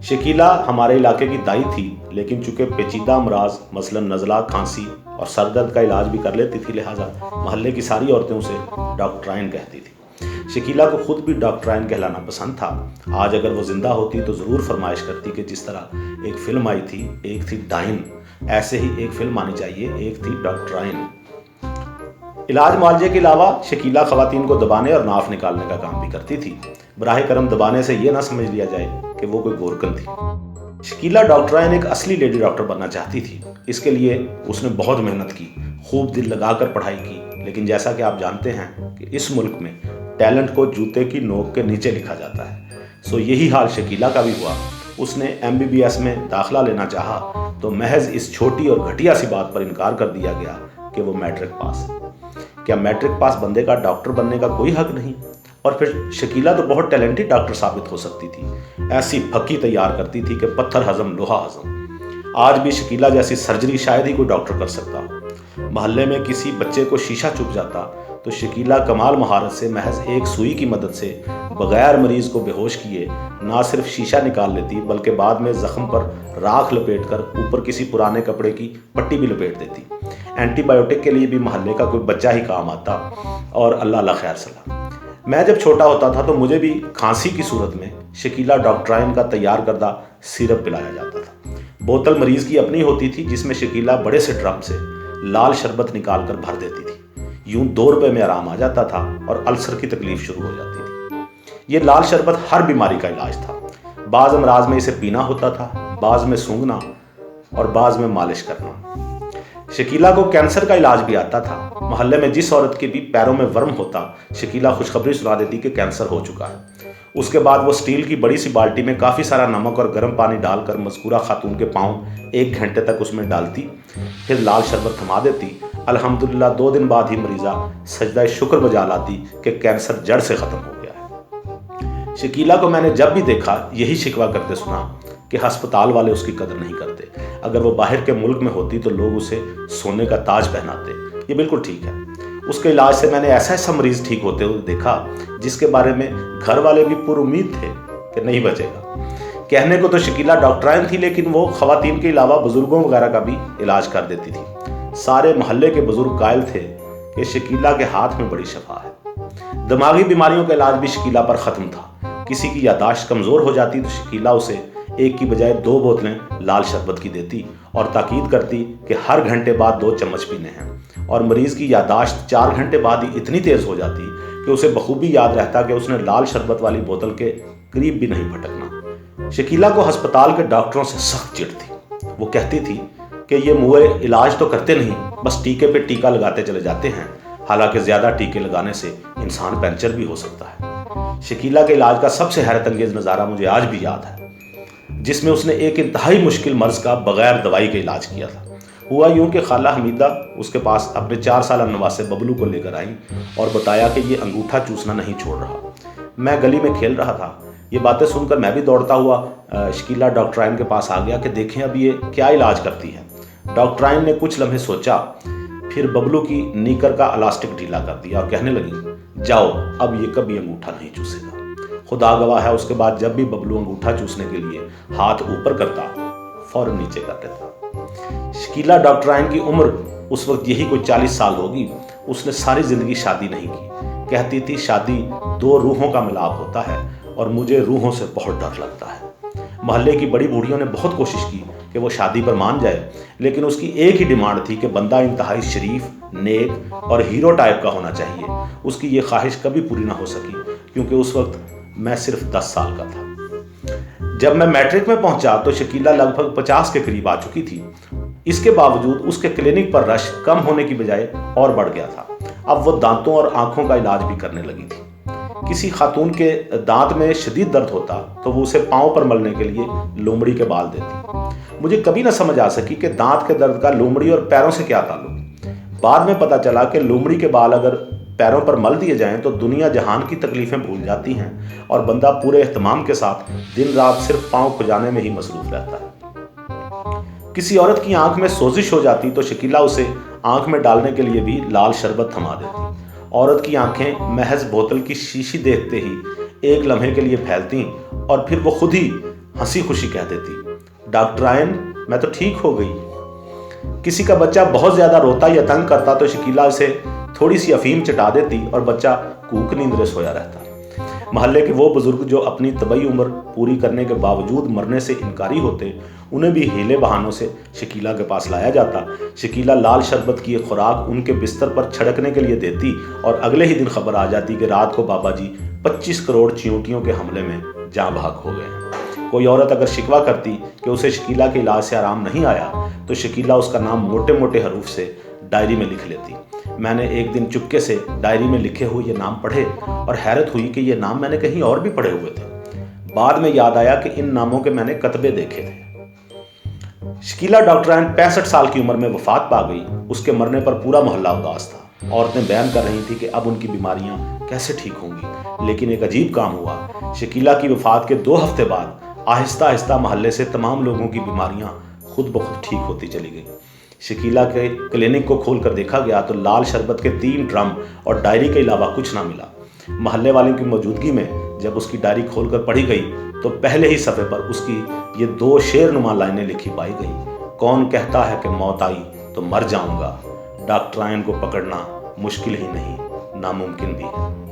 शकीला हमारे इलाके की दाई थी, लेकिन चूंकि पेचीदा अमराज मसलन नज़ला, खांसी और सर दर्द का इलाज भी कर लेती थी, लिहाजा महल्ले की सारी औरतें उसे डॉक्टराइन कहती थी। शकीला को खुद भी डॉक्टराइन कहलाना पसंद था। आज अगर वो जिंदा होती तो ज़रूर फरमाइश करती कि जिस तरह एक फ़िल्म आई थी, एक थी डाइन, ऐसे ही एक फ़िल्म आनी चाहिए, एक थी डॉक्टराइन। इलाज मुआवजे के अलावा शकीला ख़वातीन को दबाने और नाफ निकालने का काम भी करती थी। बराह करम दबाने से ये ना समझ लिया जाए कि वो कोई गोरकन थी। शकीला डॉक्टराइन एक असली लेडी डॉक्टर बनना चाहती थी। इसके लिए उसने बहुत मेहनत की, खूब दिल लगाकर पढ़ाई की, लेकिन जैसा कि आप जानते हैं कि इस मुल्क में टैलेंट को जूते की नोक के नीचे लिखा जाता है। सो यही हाल शकीला का भी हुआ। उसने MBBS में दाखिला लेना चाहा तो महज इस छोटी और घटिया सी बात पर इनकार कर दिया गया कि वो मैट्रिक पास। क्या मैट्रिक पास बंदे का डॉक्टर बनने का कोई हक नहीं? और फिर शकीला तो बहुत टैलेंटेड डॉक्टर साबित हो सकती थी। ऐसी फक्की तैयार करती थी कि पत्थर हजम लोहा हजम। आज भी शकीला जैसी सर्जरी शायद ही कोई डॉक्टर कर सकता हो। मोहल्ले में किसी बच्चे को शीशा चुभ जाता तो शकीला कमाल महारत से महज एक सुई की मदद से बगैर मरीज को बेहोश किए ना सिर्फ शीशा निकाल लेती, बल्कि बाद में जख्म पर राख लपेटकर ऊपर किसी पुराने कपड़े की पट्टी भी लपेट देती। एंटीबायोटिक के लिए भी मोहल्ले का कोई बच्चा ही काम आता और अल्लाह खैर सलाह। मैं जब छोटा होता था तो मुझे भी खांसी की सूरत में शकीला डॉक्टराइन का तैयार करदा सिरप पिलाया जाता था। बोतल मरीज की अपनी होती थी, जिसमें शकीला बड़े से ड्रम से लाल शरबत निकाल कर भर देती थी। यूं 2 रुपए में आराम आ जाता था और अल्सर की तकलीफ शुरू हो जाती थी। ये लाल शरबत हर बीमारी का इलाज था। बाज अमराज में इसे पीना होता था, बाज में सूंघना और बाज में मालिश करना। शकीला को कैंसर का इलाज भी आता था। मोहल्ले में जिस औरत के भी पैरों में वर्म होता, शकीला खुशखबरी सुना देती कि कैंसर हो चुका है। उसके बाद वो स्टील की बड़ी सी बाल्टी में काफ़ी सारा नमक और गर्म पानी डालकर मज़कूरा खातून के पाँव 1 घंटे तक उसमें डालती, फिर लाल शरबत थमा देती। अल्हम्दुलिल्लाह 2 दिन बाद ही मरीज़ा सजदा शुक्र बजा लाती कि कैंसर जड़ से ख़त्म हो गया है। शकीला को मैंने जब भी देखा यही शिकवा करते सुना कि अस्पताल वाले उसकी कदर नहीं करते। अगर वो बाहर के मुल्क में होती तो लोग उसे सोने का ताज पहनाते। ये बिल्कुल ठीक है। उसके इलाज से मैंने ऐसा मरीज ठीक होते हुए देखा जिसके बारे में घर वाले भी पुरुमीद थे कि नहीं बचेगा। कहने को तो शकीला डॉक्टराइन थी, लेकिन वो खवातीन के अलावा बुजुर्गों वगैरह का भी इलाज कर देती थी। सारे मोहल्ले के बुजुर्ग कायल थे कि शकीला के हाथ में बड़ी शफा है। दिमागी बीमारियों का इलाज भी शकीला पर ख़त्म था। किसी की यादाश्त कमज़ोर हो जाती तो शकीला उसे 1 की बजाय 2 बोतलें लाल शरबत की देती और ताकीद करती कि हर घंटे बाद 2 चम्मच पीने हैं। और मरीज़ की यादाश्त 4 घंटे बाद ही इतनी तेज़ हो जाती कि उसे बखूबी याद रहता कि उसने लाल शरबत वाली बोतल के करीब भी नहीं भटकना। शकीला को अस्पताल के डॉक्टरों से सख्त चिढ़ थी। वो कहती थी कि ये मुए इलाज तो करते नहीं, बस टीके पे टीका लगाते चले जाते हैं। हालांकि ज़्यादा टीके लगाने से इंसान पंचर भी हो सकता है। शकीला के इलाज का सबसे हैरत अंगेज़ नज़ारा मुझे आज भी याद है, जिसमें उसने एक इंतहाई मुश्किल मर्ज का बगैर दवाई के इलाज किया था। हुआ यूं कि खाला हमीदा उसके पास अपने 4 साल नवासे बबलू को लेकर आई और बताया कि ये अंगूठा चूसना नहीं छोड़ रहा। मैं गली में खेल रहा था। ये बातें सुनकर मैं भी दौड़ता हुआ शकीला डॉक्टराइन के पास आ गया कि देखें अब ये क्या इलाज करती है। डॉक्टराइन ने कुछ लम्हे सोचा, फिर बबलू की नीकर का इलास्टिक ढीला कर दिया और कहने लगी, जाओ अब ये कभी अंगूठा नहीं चूसेगा। खुदा गवाह है, उसके बाद जब भी बबलू अंगूठा चूसने के लिए हाथ ऊपर करता फौरन नीचे कर देता। शकीला डॉक्टराइन की उम्र उस वक्त यही कोई 40 साल होगी। उसने सारी जिंदगी शादी नहीं की। कहती थी शादी 2 रूहों का मिलाप होता है और मुझे रूहों से बहुत डर लगता है। मोहल्ले की बड़ी बूढ़ियों ने बहुत कोशिश की कि वो शादी पर मान जाए, लेकिन उसकी एक ही डिमांड थी कि बंदा इंतहाई शरीफ, नेक और हीरो टाइप का होना चाहिए। उसकी ये ख्वाहिश कभी पूरी ना हो सकी, क्योंकि उस वक्त मैं सिर्फ 10 साल का था। जब मैं मैट्रिक में पहुंचा तो शकीला लगभग 50 के करीब आ चुकी थी। इसके बावजूद उसके क्लिनिक पर रश कम होने की बजाय और बढ़ गया था। अब वो दांतों और आंखों का इलाज भी करने लगी थी। किसी खातून के दांत में शदीद दर्द होता तो वो उसे पांव पर मलने के लिए लोमड़ी के बाल देती। मुझे कभी ना समझ आ सकी कि दांत के दर्द का लोमड़ी और पैरों से क्या ताल्लुक। बाद में पता चला कि लोमड़ी के बाल अगर पैरों पर मल दिए जाएं तो दुनिया जहान की तकलीफें भूल जाती हैं और बंदा पूरे एहतमाम के साथ दिन रात सिर्फ पांव खुजाने में ही मसरूफ रहता है। किसी औरत की आंख में सोजिश हो जाती तो शकीला उसे आंख में डालने के लिए भी लाल शरबत थमा देती। औरत की आंखें महज बोतल की शीशी देखते ही एक लम्हे के लिए फैलती और फिर वो खुद ही हंसी खुशी कह देती, डॉक्टराइन मैं तो ठीक हो गई। किसी का बच्चा बहुत ज़्यादा रोता या तंग करता तो शकीला उसे थोड़ी सी अफीम चटा देती और बच्चा कूक नींद सोया रहता। महल्ले के वो बुजुर्ग जो अपनी तबई उम्र पूरी करने के बावजूद मरने से इनकारी होते, उन्हें भी हीले बहानों से शकीला के पास लाया जाता। शकीला लाल शरबत की एक खुराक उनके बिस्तर पर छिड़कने के लिए देती और अगले ही दिन खबर आ जाती कि रात को बाबा जी 25 करोड़ चींटियों के हमले में जाँ बहक हो गए हैं। कोई औरत अगर शिकवा करती कि उसे शकीला के इलाज से आराम नहीं आया तो शकीला उसका नाम मोटे मोटे हरूफ से डायरी में लिख लेती। मैंने एक दिन चुपके से डायरी में लिखे हुए ये नाम पढ़े और हैरत हुई कि ये नाम मैंने कहीं और भी पढ़े हुए थे। बाद में याद आया कि इन नामों के मैंने कतबे देखे थे। शकीला डॉक्टराइन 65 साल की उम्र में वफात पा गई। उसके मरने पर पूरा मोहल्ला उदास था। औरतें बयान कर रही थी कि अब उनकी बीमारियां कैसे ठीक होंगी। लेकिन एक अजीब काम हुआ। शकीला की वफात के 2 हफ्ते बाद आहिस्ता आहिस्ता मोहल्ले से तमाम लोगों की बीमारियां खुद ब खुद ठीक होती चली गई। शकीला के क्लिनिक को खोल कर देखा गया तो लाल शरबत के 3 ड्रम और डायरी के अलावा कुछ ना मिला। मोहल्ले वालों की मौजूदगी में जब उसकी डायरी खोलकर पढ़ी गई तो पहले ही सफ़े पर उसकी ये 2 शेरनुमा लाइनें लिखी पाई गई। कौन कहता है कि मौत आई तो मर जाऊंगा, डॉक्टराइन को पकड़ना मुश्किल ही नहीं, नामुमकिन भी है।